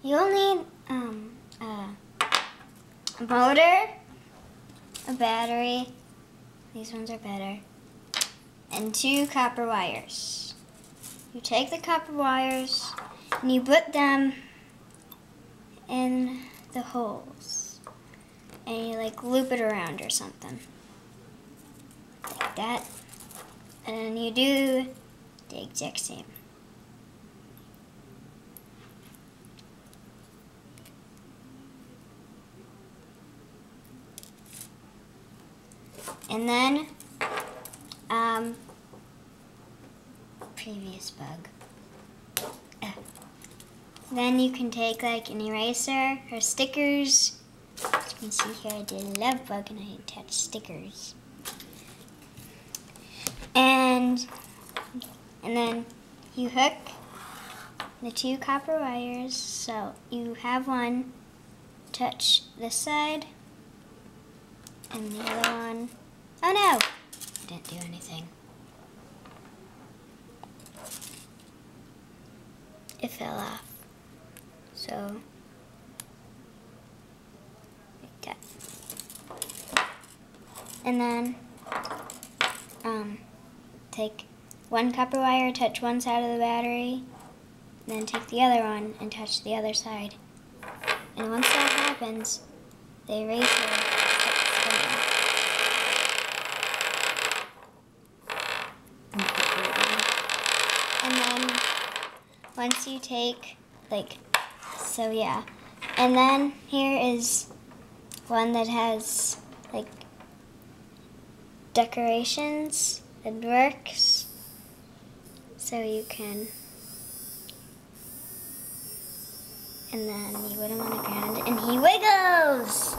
You'll need a motor, a battery, these ones are better, and 2 copper wires. You take the copper wires and you put them in the holes and you like loop it around or something like that, and then you do the exact same. And then previous bug. Then you can take like an eraser or stickers. As you can see here, I did a love bug and I attached stickers. And then you hook the 2 copper wires, so you have one touch this side and the other one. Oh no! Didn't do anything. It fell off. So, like that. And then, take 1 copper wire, touch one side of the battery, and then take the other one and touch the other side. And once that happens, the eraser starts spinning. And then once you take, so yeah. And then here is one that has like decorations. It works. So you can, and then you put him on the ground and he wiggles!